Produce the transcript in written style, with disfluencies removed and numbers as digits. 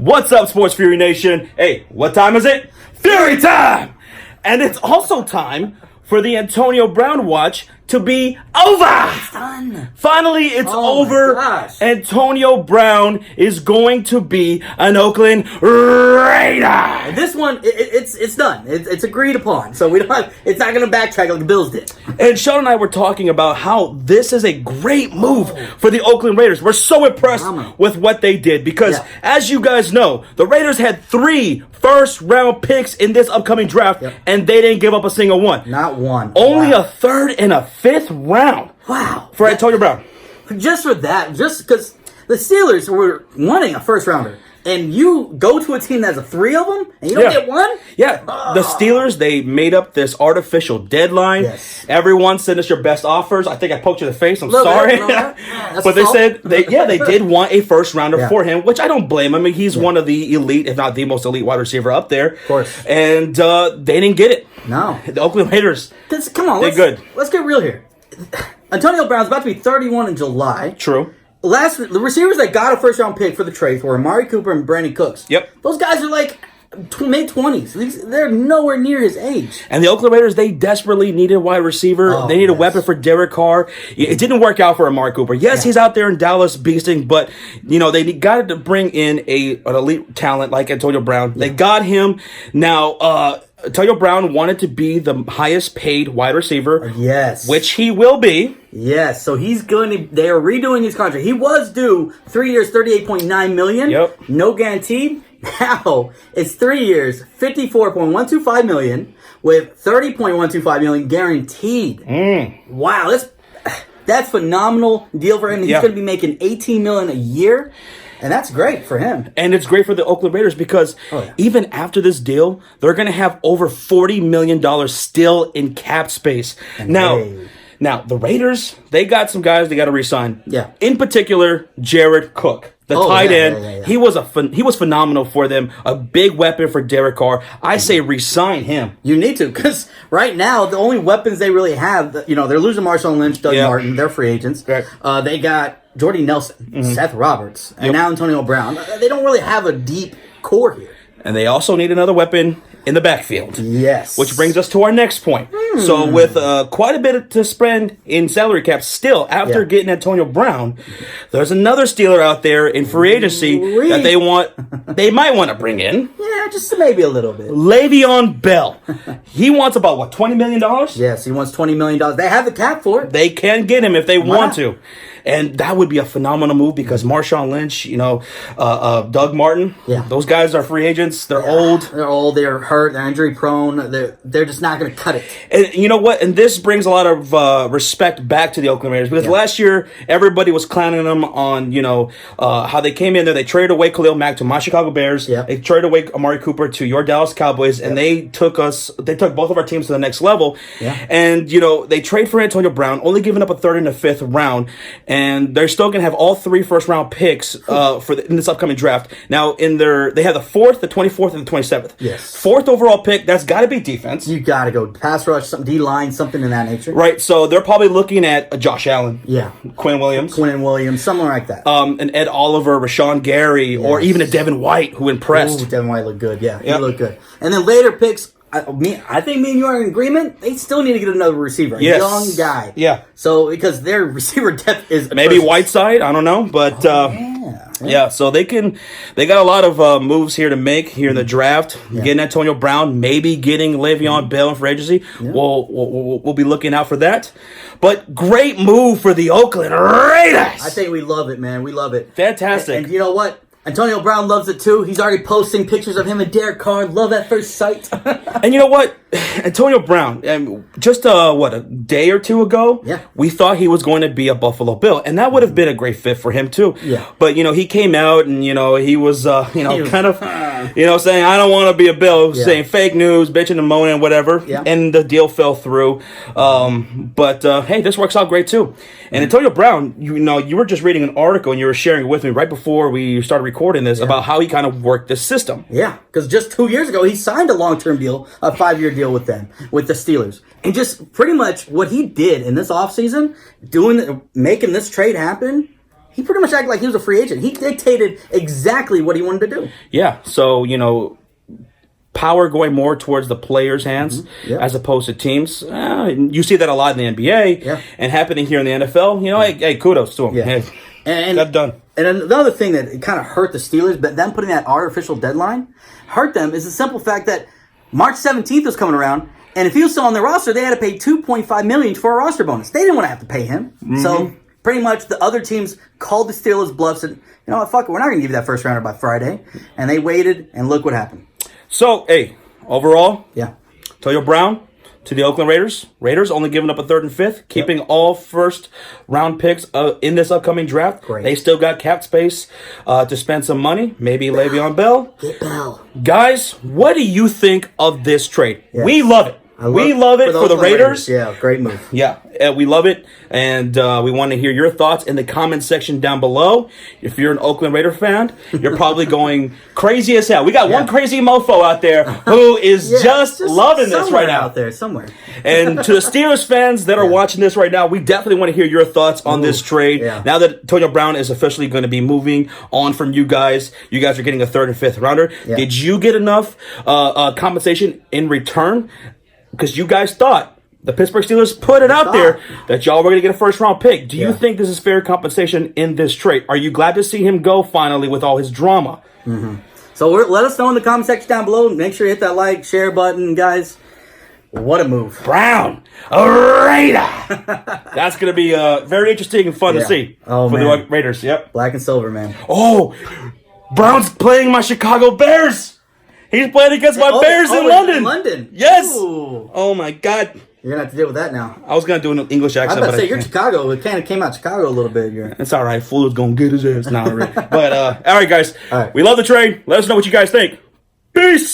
What's up, Sports Fury Nation? Hey, what time is it? Fury time! And it's also time for the Antonio Brown watch to be over! It's done. Finally, it's over. My gosh. Antonio Brown is going to be an Oakland Raider. This one, it's done. It's agreed upon. So we don't have, it's not going to backtrack like the Bills did. And Sean and I were talking about how this is a great move for the Oakland Raiders. We're so impressed with what they did because, as you guys know, the Raiders had 3 first-round picks in this upcoming draft, and they didn't give up a single one. Not one. Only a 3rd and a 5th round. Wow. For Antonio Brown. Just for that, just because the Steelers were wanting a first-rounder. And you go to a team that has 3 of them, and you don't get one? Yeah, the Steelers, they made up this artificial deadline. Yes. Everyone send us your best offers. I think I poked you in the face. I'm sorry. But they said, they did want a first rounder for him, which I don't blame him. I mean, he's one of the elite, if not the most elite wide receiver up there. Of course. And they didn't get it. No. The Oakland Raiders, come on, they're good. Let's get real here. Antonio Brown's about to be 31 in July. True. The receivers that got a first-round pick for the trades were Amari Cooper and Brandon Cooks. Yep. Those guys are like mid-20s. They're nowhere near his age. And the Oakland Raiders, they desperately needed a wide receiver. They need a weapon for Derek Carr. It didn't work out for Amari Cooper. Yes, he's out there in Dallas beasting, but they got to bring in an elite talent like Antonio Brown. They got him. Now, Antonio Brown wanted to be the highest paid wide receiver. Yes. Which he will be. Yes. So they are redoing his contract. He was due 3 years, $38.9 million. Yep. No guaranteed. Now it's 3 years, $54.125 million with $30.125 million guaranteed. Wow. That's phenomenal deal for him. He's going to be making $18 million a year. And that's great for him. And it's great for the Oakland Raiders because even after this deal, they're going to have over $40 million still in cap space. Now, the Raiders, they got some guys they got to re-sign. Yeah. In particular, Jared Cook, the tight end. Yeah. He was phenomenal for them. A big weapon for Derek Carr. I say re-sign him. You need to because right now, the only weapons they really have, they're losing Marshawn Lynch, Doug Martin. They're free agents. Right. They got Jordy Nelson, Seth Roberts, and now Antonio Brown. They don't really have a deep core here. And they also need another weapon in the backfield. Yes. Which brings us to our next point. So with quite a bit to spend in salary cap still after getting Antonio Brown, there's another Steeler out there in free agency that they might want to bring in. Yeah, just maybe a little bit. Le'Veon Bell. He wants about, $20 million? Yes, he wants $20 million. They have the cap for it. They can get him if they want to. And that would be a phenomenal move because Marshawn Lynch, Doug Martin, those guys are free agents. They're old. They're old. They're hurt. They're injury prone. They're just not going to cut it. And you know what? And this brings a lot of respect back to the Oakland Raiders because last year everybody was clowning them on how they came in there. They traded away Khalil Mack to my Chicago Bears. Yeah. They traded away Amari Cooper to your Dallas Cowboys, and they took both of our teams to the next level. Yeah. And they trade for Antonio Brown, only giving up a 3rd and a 5th round. And they're still going to have all 3 first-round picks in this upcoming draft. Now, they have the 4th, the 24th, and the 27th. Yes. 4th overall pick, that's got to be defense. You got to go pass rush, some D-line, something in that nature. Right, so they're probably looking at a Josh Allen. Yeah. Quinn Williams, something like that. An Ed Oliver, Rashawn Gary, or even a Devin White who impressed. Ooh, Devin White looked good, he looked good. And then later picks, I think me and you are in agreement. They still need to get another receiver, a young guy. Yeah. So because their receiver depth is maybe Whiteside, I don't know, but so they got a lot of moves here to make here in the draft. Getting Antonio Brown, maybe getting Le'Veon Bell in free agency. Yeah. We'll be looking out for that. But great move for the Oakland Raiders. I think we love it, man. We love it. Fantastic. And you know what? Antonio Brown loves it too. He's already posting pictures of him and Derek Carr. Love at first sight. And you know what? Antonio Brown, just a day or two ago, we thought he was going to be a Buffalo Bill, and that would have been a great fit for him too. Yeah. But he came out and he was kind of saying I don't want to be a Bill, saying fake news, bitching and moaning, whatever. Yeah. And the deal fell through. But hey, this works out great too. And Antonio Brown, you were just reading an article and you were sharing it with me right before we started recording this about how he kind of worked this system. Yeah, because just 2 years ago he signed a long-term deal, a 5-year deal with them, with the Steelers. And just pretty much what he did in this offseason, making this trade happen, he pretty much acted like he was a free agent. He dictated exactly what he wanted to do. Yeah, so, power going more towards the players' hands as opposed to teams. You see that a lot in the NBA and happening here in the NFL. Hey, kudos to him. Yeah. Hey, and got done. And another thing that kind of hurt the Steelers, but them putting that artificial deadline hurt them, is the simple fact that March 17th was coming around, and if he was still on their roster, they had to pay $2.5 million for a roster bonus. They didn't want to have to pay him. So pretty much the other teams called the Steelers bluffs and, you know what, fuck it, we're not going to give you that first rounder by Friday. And they waited, and look what happened. So, hey, overall, Yeah. Antonio Brown to the Oakland Raiders. Raiders only giving up a 3rd and 5th, keeping all first-round picks in this upcoming draft. Great. They still got cap space to spend some money. Maybe Le'Veon Bell. Get Bell. Guys, what do you think of this trade? Yes. We love it. We love it for the Raiders. Yeah, great move. Yeah, we love it, and we want to hear your thoughts in the comment section down below. If you're an Oakland Raider fan, you're probably going crazy as hell. We got one crazy mofo out there who is just loving this right now. Out there, somewhere. And to the Steelers fans that are watching this right now, we definitely want to hear your thoughts on this trade. Yeah. Now that Antonio Brown is officially going to be moving on from you guys are getting a 3rd and 5th rounder. Yeah. Did you get enough compensation in return? Because you guys thought the Pittsburgh Steelers put it out there that y'all were going to get a first-round pick. Do you think this is fair compensation in this trade? Are you glad to see him go finally with all his drama? So let us know in the comment section down below. Make sure you hit that like, share button, guys. What a move. Brown, a Raider. That's going to be very interesting and fun to see for the Raiders. Yep. Black and silver, man. Oh, Brown's playing my Chicago Bears. He's playing against my Bears in London. In London. Yes. Ooh. Oh, my God. You're going to have to deal with that now. I was going to do an English accent. I was about to say, you're Chicago. It kind of came out Chicago a little bit. It's all right. Fuller's going to get his ass. Not really. But, all right, guys. All right. We love the trade. Let us know what you guys think. Peace.